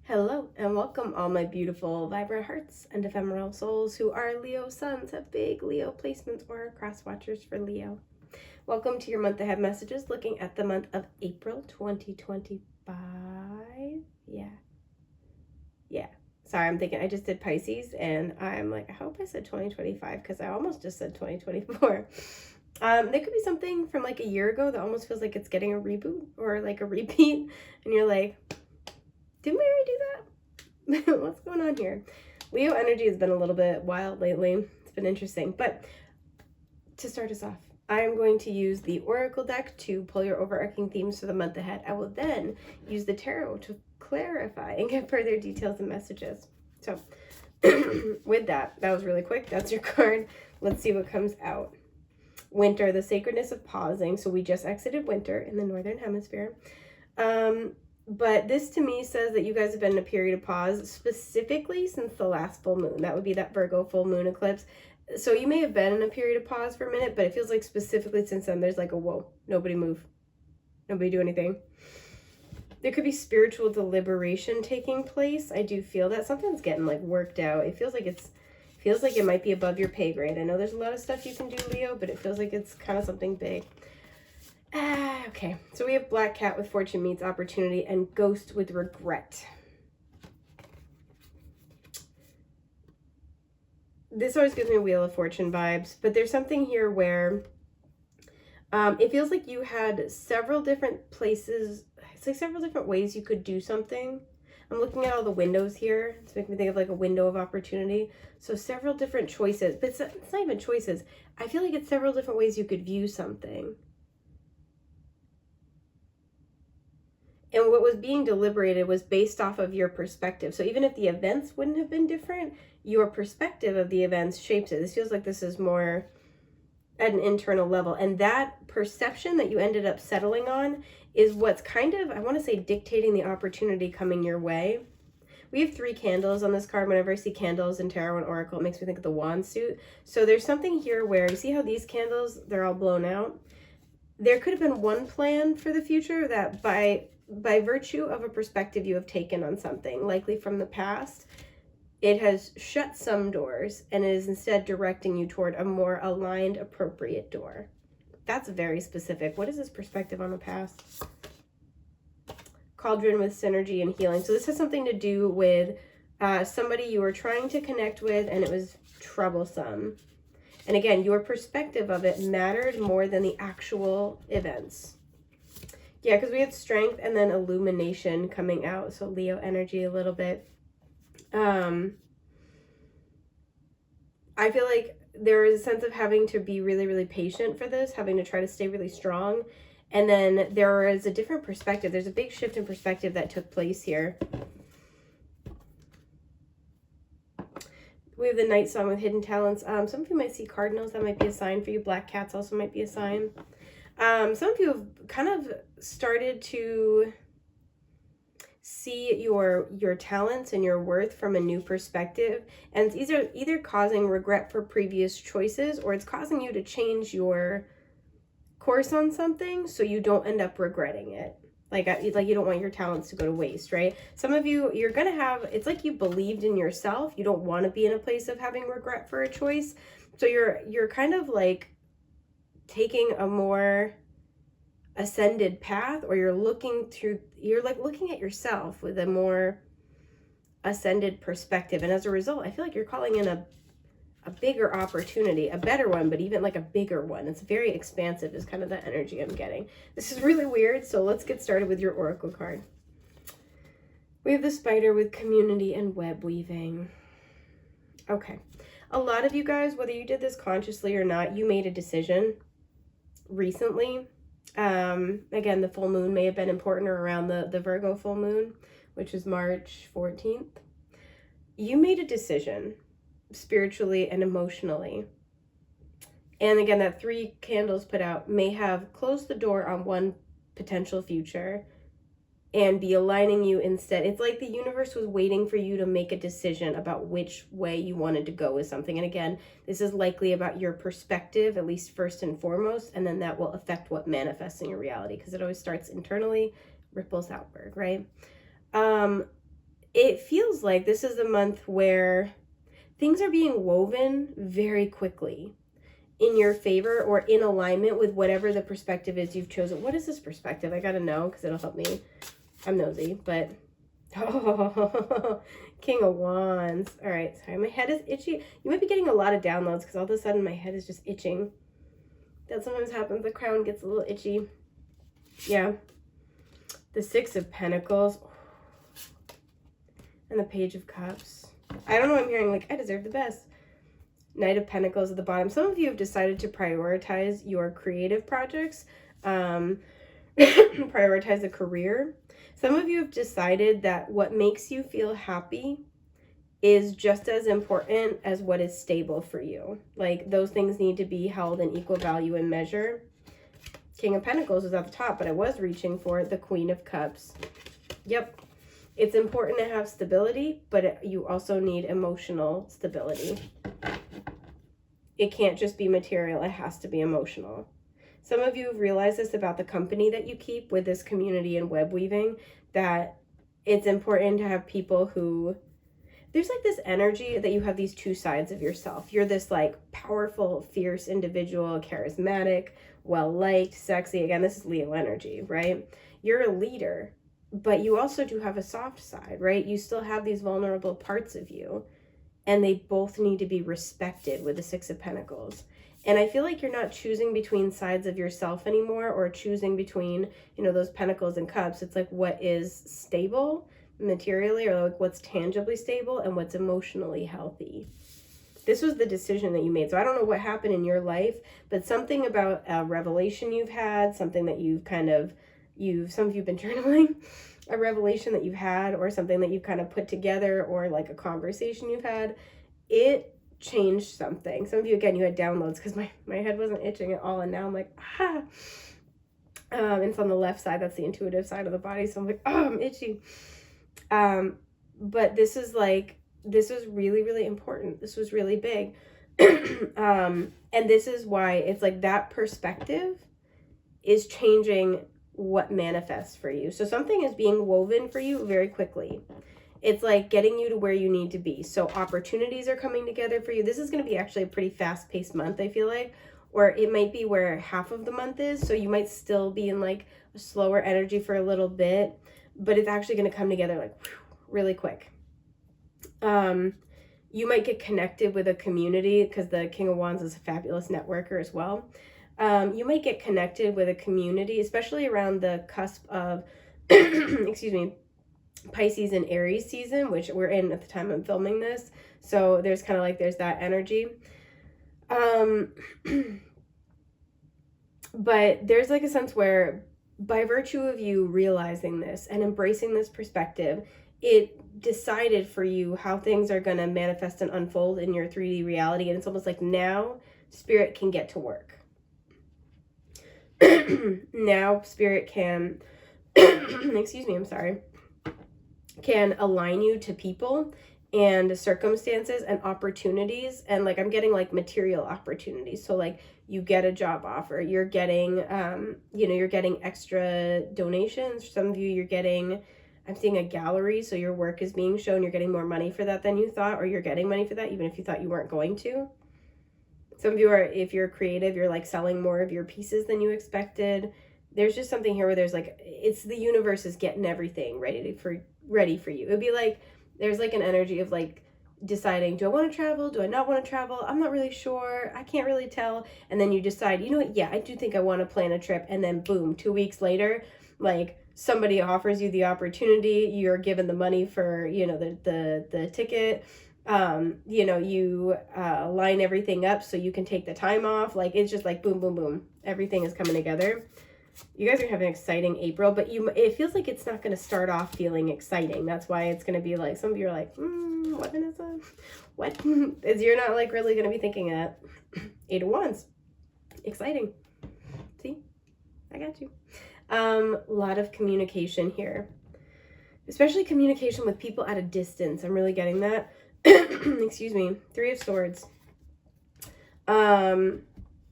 Hello and welcome, all my beautiful, vibrant hearts and ephemeral souls who are Leo suns, have big Leo placements, or cross watchers for Leo. Welcome to your month ahead messages, looking at the month of April 2025. Yeah. Sorry, I'm thinking I just did Pisces and I'm like, I hope I said 2025 because I almost just said 2024. There could be something from like a year ago that almost feels like it's getting a reboot or like a repeat, and you're like, didn't we already do that? What's going on here? Leo energy has been a little bit wild lately. It's been interesting. But to start us off, I am going to use the Oracle deck to pull your overarching themes for the month ahead. I will then use the tarot to clarify and get further details and messages. So with that was really quick. That's your card. Let's see what comes out. Winter, the sacredness of pausing. So we just exited winter in the Northern Hemisphere. But this to me says that you guys have been in a period of pause, specifically since the last full moon. That would be that Virgo full moon eclipse. So you may have been in a period of pause for a minute, but it feels like specifically since then, there's like a whoa, nobody move. Nobody do anything. There could be spiritual deliberation taking place. I do feel that something's getting like worked out. It feels like it might be above your pay grade. I know there's a lot of stuff you can do, Leo, but it feels like it's kind of something big. Okay, so we have Black Cat with Fortune Meets Opportunity and Ghost with Regret. This always gives me Wheel of Fortune vibes, but there's something here where it feels like you had several different places. It's like several different ways you could do something. I'm looking at all the windows here. It's making me think of like a window of opportunity. So several different choices, but it's not even choices. I feel like it's several different ways you could view something. And what was being deliberated was based off of your perspective. So even if the events wouldn't have been different, your perspective of the events shapes it. This feels like this is more at an internal level. And that perception that you ended up settling on is what's kind of, I want to say, dictating the opportunity coming your way. We have 3 candles on this card. Whenever I see candles in Tarot and Oracle, it makes me think of the wand suit. So there's something here where, you see how these candles, they're all blown out? There could have been one plan for the future that by virtue of a perspective you have taken on something, likely from the past, it has shut some doors and is instead directing you toward a more aligned, appropriate door. That's very specific. What is this perspective on the past? Cauldron with synergy and healing. So this has something to do with somebody you were trying to connect with and it was troublesome. And again, your perspective of it mattered more than the actual events. Yeah, because we had strength and then illumination coming out. So Leo energy a little bit. I feel like there is a sense of having to be really, really patient for this, having to try to stay really strong. And then there is a different perspective. There's a big shift in perspective that took place here. We have the Night Song with Hidden Talents. Some of you might see cardinals. That might be a sign for you. Black cats also might be a sign. Some of you have kind of started to see your talents and your worth from a new perspective, and it's either causing regret for previous choices, or it's causing you to change your course on something so you don't end up regretting it. Like you don't want your talents to go to waste, right? Some of you, you're gonna have, it's like you believed in yourself. You don't want to be in a place of having regret for a choice, so you're kind of like taking a more ascended path, or you're looking at yourself with a more ascended perspective, and as a result I feel like you're calling in a bigger opportunity, a better one, but even like a bigger one. It's very expansive is kind of the energy I'm getting. This is really weird, so let's get started with your oracle card. We have the Spider with community and web weaving. Okay, a lot of you guys, whether you did this consciously or not, you made a decision recently. Again, the full moon may have been important, or around the Virgo full moon, which is March 14th. You made a decision spiritually and emotionally. And again, that 3 candles put out may have closed the door on one potential future and be aligning you instead. It's like the universe was waiting for you to make a decision about which way you wanted to go with something. And again, this is likely about your perspective, at least first and foremost, and then that will affect what manifests in your reality, because it always starts internally, ripples outward, right? it feels like this is a month where things are being woven very quickly in your favor or in alignment with whatever the perspective is you've chosen. What is this perspective? I gotta know because it'll help me. I'm nosy, but oh, King of Wands. All right, sorry, my head is itchy. You might be getting a lot of downloads because all of a sudden my head is just itching. That sometimes happens. The crown gets a little itchy. Yeah. The Six of Pentacles. And the Page of Cups. I don't know what I'm hearing. Like, I deserve the best. Knight of Pentacles at the bottom. Some of you have decided to prioritize your creative projects. Prioritize a career. Some of you have decided that what makes you feel happy is just as important as what is stable for you. Like, those things need to be held in equal value and measure. King of Pentacles is at the top, but I was reaching for the Queen of Cups. Yep. It's important to have stability, but you also need emotional stability. It can't just be material. It has to be emotional. Some of you have realized this about the company that you keep with this community and web weaving, that it's important to have people who, there's like this energy that you have these two sides of yourself. You're this like powerful, fierce individual, charismatic, well-liked, sexy. Again, this is Leo energy, right? You're a leader, but you also do have a soft side, right? You still have these vulnerable parts of you, and they both need to be respected with the Six of Pentacles. And I feel like you're not choosing between sides of yourself anymore, or choosing between, you know, those pentacles and cups. It's like what is stable materially, or like what's tangibly stable, and what's emotionally healthy. This was the decision that you made. So I don't know what happened in your life, but something about a revelation you've had, something that you've kind of, some of you have been journaling, a revelation that you've had, or something that you've kind of put together, or like a conversation you've had, it changed something. Some of you, again, you had downloads because my head wasn't itching at all, and now I'm like, ah. And it's on the left side. That's the intuitive side of the body. So I'm like, oh, I'm itchy. But this is like, this was really, really important. This was really big. And this is why it's like that perspective is changing what manifests for you. So something is being woven for you very quickly. It's like getting you to where you need to be. So opportunities are coming together for you. This is going to be actually a pretty fast-paced month, I feel like. Or it might be where half of the month is. So you might still be in like a slower energy for a little bit. But it's actually going to come together like really quick. You might get connected with a community, because the King of Wands is a fabulous networker as well. You might get connected with a community, especially around the cusp of, excuse me, Pisces and Aries season, which we're in at the time I'm filming this. So there's kind of like, there's that energy. But there's like a sense where by virtue of you realizing this and embracing this perspective, it decided for you how things are going to manifest and unfold in your 3D reality. And it's almost like now spirit can get to work. Now spirit can, excuse me, I'm sorry, can align you to people and circumstances and opportunities. And like, I'm getting like material opportunities. So like you get a job offer, you're getting, you know, you're getting extra donations. For some of you, you're getting, I'm seeing a gallery. So your work is being shown. You're getting more money for that than you thought, or you're getting money for that, even if you thought you weren't going to. Some of you are, if you're creative, you're like selling more of your pieces than you expected. There's just something here where there's like, it's the universe is getting everything ready for you. It would be like, there's like an energy of like deciding, do I want to travel? Do I not want to travel? I'm not really sure. I can't really tell. And then you decide, you know what? Yeah, I do think I want to plan a trip. And then boom, 2 weeks later, like somebody offers you the opportunity. You're given the money for, you know, the ticket. You know, you line everything up so you can take the time off. Like, it's just like boom, boom, boom. Everything is coming together. You guys are having an exciting April, but it feels like it's not going to start off feeling exciting. That's why it's going to be like, some of you are like, what is that? What? Is you're not like really going to be thinking that. 8 of Wands. Exciting. See? I got you. A lot of communication here. Especially communication with people at a distance. I'm really getting that. Excuse me. 3 of Swords.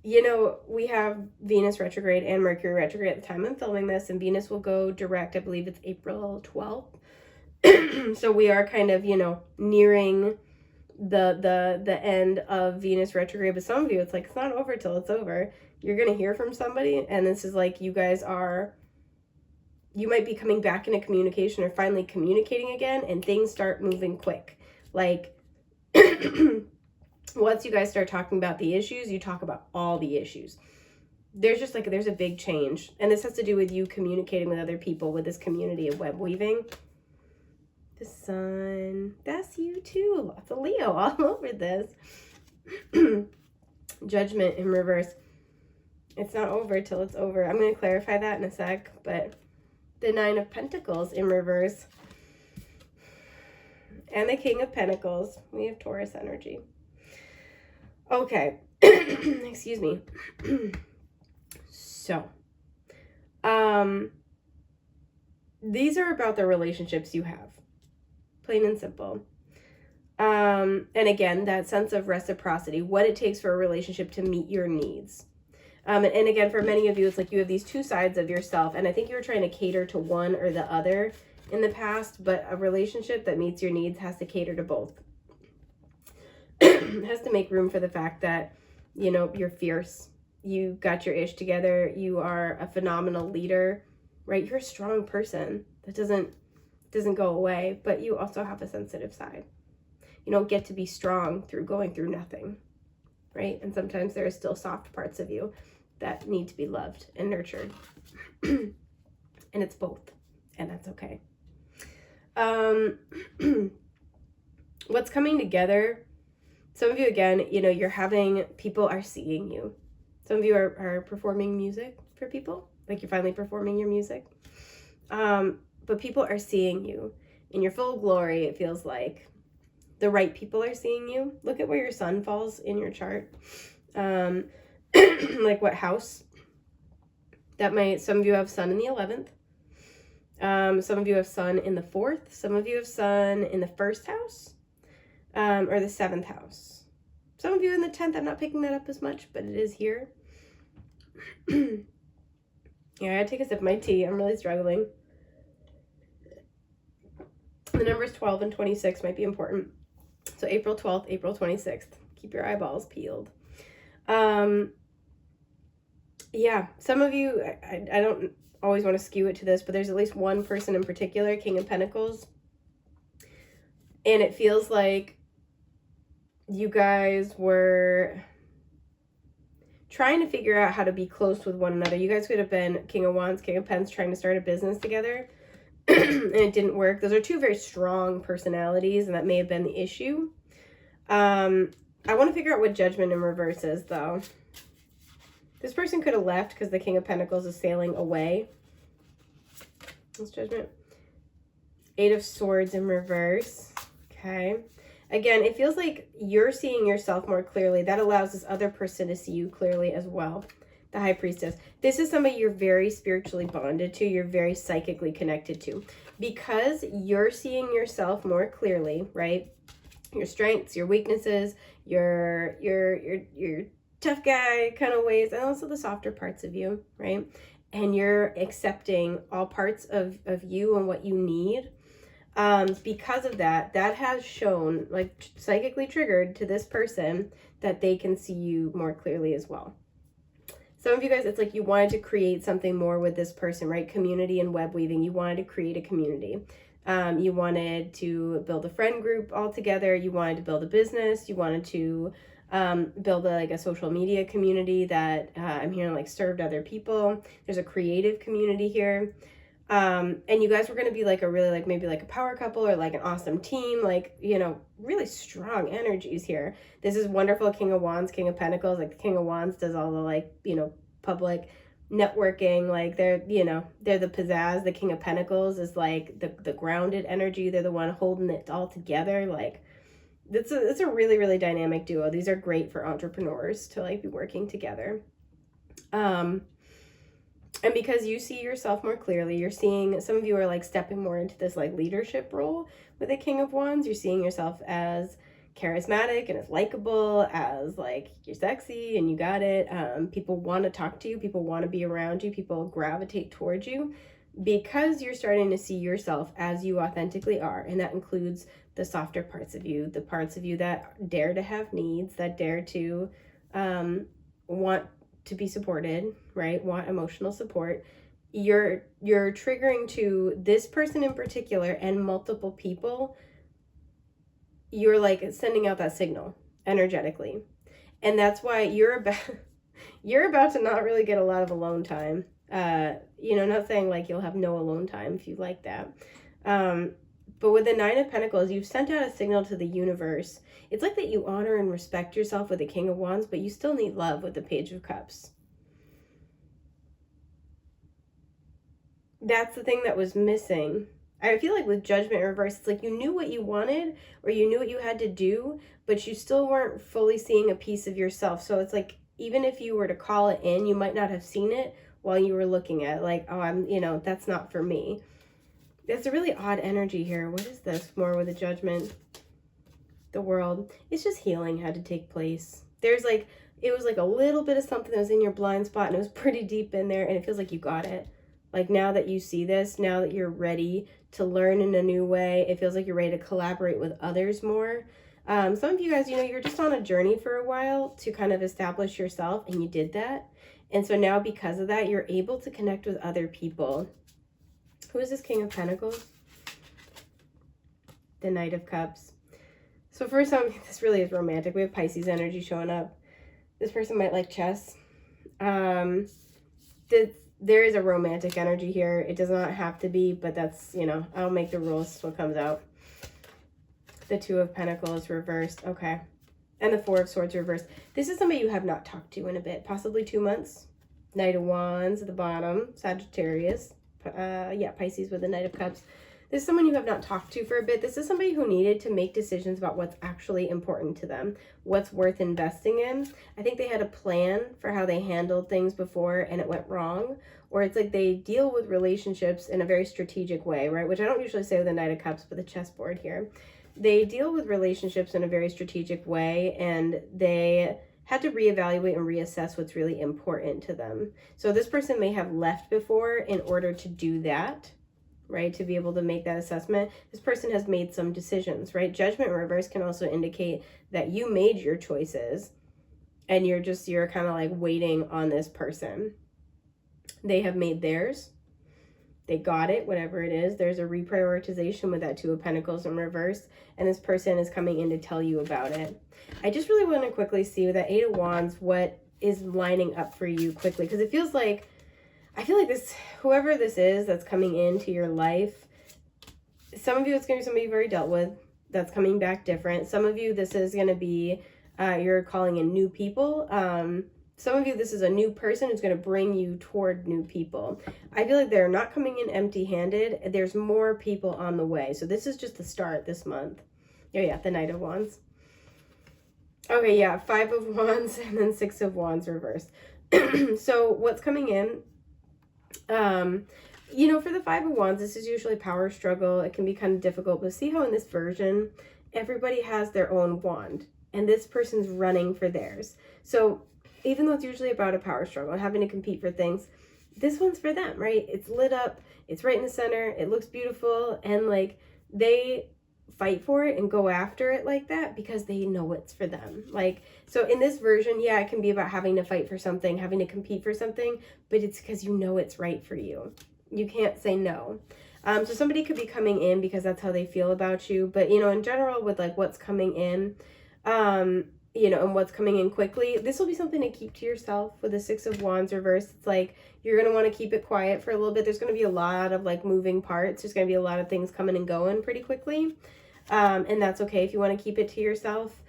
You know, we have Venus retrograde and Mercury retrograde at the time I'm filming this, and Venus will go direct, I believe it's April 12th. So we are kind of, nearing the end of Venus retrograde. But some of you, it's like, it's not over till it's over. You're going to hear from somebody, and this is like, you might be coming back into communication or finally communicating again, and things start moving quick. Like, once you guys start talking about the issues, you talk about all the issues. There's a big change. And this has to do with you communicating with other people, with this community of web weaving. The sun, that's you too. Lots of Leo all over this. Judgment in reverse. It's not over till it's over. I'm going to clarify that in a sec, but the Nine of Pentacles in reverse. And the King of Pentacles. We have Taurus energy. Okay. Excuse me. So, these are about the relationships you have. Plain and simple. And again, that sense of reciprocity, what it takes for a relationship to meet your needs. And again, for many of you, it's like you have these two sides of yourself, and I think you were trying to cater to one or the other in the past, but a relationship that meets your needs has to cater to both. It has to make room for the fact that, you're fierce. You got your ish together. You are a phenomenal leader, right? You're a strong person. That doesn't go away, but you also have a sensitive side. You don't get to be strong through going through nothing, right? And sometimes there are still soft parts of you that need to be loved and nurtured. And it's both, and that's okay. What's coming together, some of you, again, people are seeing you. Some of you are performing music for people, like you're finally performing your music. But people are seeing you in your full glory. It feels like the right people are seeing you. Look at where your sun falls in your chart. Like what house. Some of you have sun in the 11th. Some of you have sun in the 4th. Some of you have sun in the 1st house, or the 7th house. Some of you in the 10th. I'm not picking that up as much, but it is here. Yeah, I gotta take a sip of my tea. I'm really struggling. The numbers 12 and 26 might be important. So April 12th, April 26th. Keep your eyeballs peeled. Yeah, some of you, I don't always want to skew it to this, but there's at least one person in particular, King of Pentacles. And it feels like you guys were trying to figure out how to be close with one another. You guys could have been King of Wands, King of Pens, trying to start a business together. And it didn't work. Those are two very strong personalities, and that may have been the issue. I want to figure out what Judgment in reverse is, though. This person could have left because the King of Pentacles is sailing away. What's Judgment? 8 of Swords in reverse. Okay. Again, it feels like you're seeing yourself more clearly. That allows this other person to see you clearly as well. The High Priestess. This is somebody you're very spiritually bonded to. You're very psychically connected to. Because you're seeing yourself more clearly, right? Your strengths, your weaknesses, your tough guy kind of ways, and also the softer parts of you, right? And you're accepting all parts of you and what you need. Because of that has shown, like, psychically triggered to this person that they can see you more clearly as well. Some of you guys, it's like you wanted to create something more with this person, right? Community and web weaving. You wanted to create a community. You wanted to build a friend group all together. You wanted to build a business. You wanted to build a social media community that I'm hearing served other people. There's a creative community here. And you guys were going to be maybe a power couple or an awesome team, really strong energies here. This is wonderful. King of Wands, King of Pentacles. The King of Wands does all the public networking. They're the pizzazz. The King of Pentacles is the grounded energy. They're the one holding it all together. It's a really, really dynamic duo. These are great for entrepreneurs to be working together. And because you see yourself more clearly, you're seeing, some of you are stepping more into this leadership role with the King of Wands. You're seeing yourself as charismatic and as likable, as you're sexy and you got it. People want to talk to you. People want to be around you. People gravitate towards you because you're starting to see yourself as you authentically are, and that includes the softer parts of you, the parts of you that dare to have needs, that dare to want to be supported, right? Want emotional support. You're triggering to this person in particular and multiple people. You're like sending out that signal energetically. And that's why you're about to not really get a lot of alone time. Not saying like you'll have no alone time if you like that. But with the Nine of Pentacles, you've sent out a signal to the universe. It's like that you honor and respect yourself with the King of Wands, but you still need love with the Page of Cups. That's the thing that was missing. I feel like with Judgment in reverse, it's like you knew what you wanted or you knew what you had to do, but you still weren't fully seeing a piece of yourself. So it's like, even if you were to call it in, you might not have seen it while you were looking at it. Like, oh, that's not for me. It's a really odd energy here. What is this? More with the Judgment. The World. It's just healing had to take place. It was like a little bit of something that was in your blind spot and it was pretty deep in there and it feels like you got it. Like now that you see this, now that you're ready to learn in a new way, it feels like you're ready to collaborate with others more. Some of you guys, you're just on a journey for a while to kind of establish yourself, and you did that. And so now because of that, you're able to connect with other people. Who is this King of Pentacles? The Knight of Cups. So for some, this really is romantic. We have Pisces energy showing up. This person might like chess. There is a romantic energy here. It does not have to be, but that's, I don't make the rules. That's what comes out. The Two of Pentacles reversed. Okay. And the Four of Swords reversed. This is somebody you have not talked to in a bit. Possibly 2 months. Knight of Wands at the bottom. Sagittarius. Pisces with the Knight of Cups. This is someone you have not talked to for a bit. This is somebody who needed to make decisions about what's actually important to them, what's worth investing in. I think they had a plan for how they handled things before and it went wrong. Or it's like they deal with relationships in a very strategic way, right? Which I don't usually say with the Knight of Cups, but the chessboard here. They deal with relationships in a very strategic way, and they had to reevaluate and reassess what's really important to them. So this person may have left before in order to do that, right? To be able to make that assessment. This person has made some decisions, right? Judgment in reverse can also indicate that you made your choices and you're kind of like waiting on this person. They have made theirs. They got it, whatever it is. There's a reprioritization with that Two of Pentacles in reverse, and this person is coming in to tell you about it. I just really want to quickly see with that Eight of Wands what is lining up for you quickly, because I feel like this, whoever this is that's coming into your life, some of you it's going to be somebody you've already dealt with that's coming back different. Some of you this is going to be you're calling in new people. Some of you, this is a new person who's going to bring you toward new people. I feel like they're not coming in empty-handed. There's more people on the way. So this is just the start this month. Oh yeah, the Knight of Wands. Okay, yeah, Five of Wands and then Six of Wands reversed. So what's coming in? For the Five of Wands, this is usually power struggle. It can be kind of difficult, but see how in this version, everybody has their own wand and this person's running for theirs. So even though it's usually about a power struggle and having to compete for things, this one's for them, right? It's lit up, it's right in the center, it looks beautiful, and like they fight for it and go after it like that because they know it's for them. Like, so in this version, yeah, it can be about having to fight for something, having to compete for something, but it's because you know it's right for you. You can't say no. So somebody could be coming in because that's how they feel about you, but in general with like what's coming in, and what's coming in quickly, this will be something to keep to yourself with the Six of Wands reversed. It's like you're going to want to keep it quiet for a little bit. There's going to be a lot of like moving parts. There's going to be a lot of things coming and going pretty quickly. And that's okay if you want to keep it to yourself.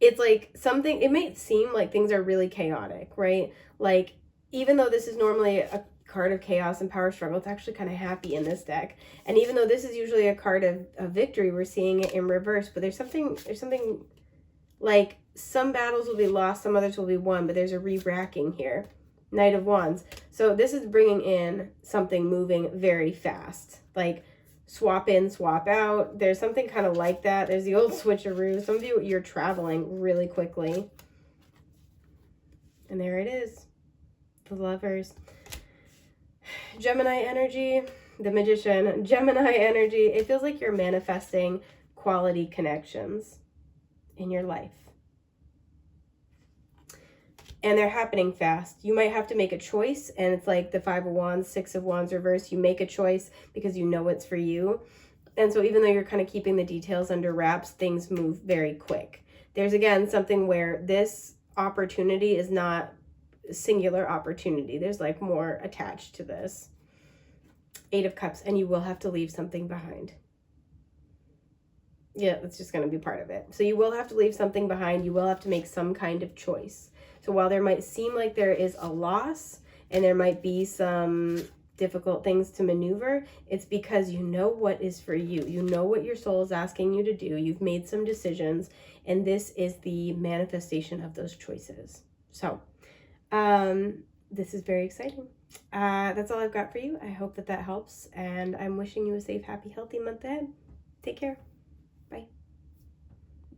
It's like something, it may seem like things are really chaotic, right? Like, even though this is normally a card of chaos and power struggle, it's actually kind of happy in this deck. And even though this is usually a card of victory, we're seeing it in reverse, but there's something like some battles will be lost, some others will be won, but there's a re-racking here. Knight of Wands. So this is bringing in something moving very fast, like swap in, swap out. There's something kind of like that. There's the old switcheroo. Some of you, you're traveling really quickly. And there it is. The Lovers. Gemini energy, the Magician, Gemini energy, it feels like you're manifesting quality connections in your life. And they're happening fast. You might have to make a choice, and it's like the Five of Wands, Six of Wands reverse. You make a choice because you know it's for you. And so even though you're kind of keeping the details under wraps, things move very quick. There's, again, something where this opportunity is not singular opportunity. There's like more attached to this. Eight of Cups, and you will have to leave something behind. Yeah, it's just going to be part of it. So you will have to leave something behind. You will have to make some kind of choice. So while there might seem like there is a loss and there might be some difficult things to maneuver, it's because you know what is for you. You know what your soul is asking you to do. You've made some decisions, and this is the manifestation of those choices. So this is very exciting. That's all I've got for you. I hope that helps, and I'm wishing you a safe, happy, healthy month ahead. Take care.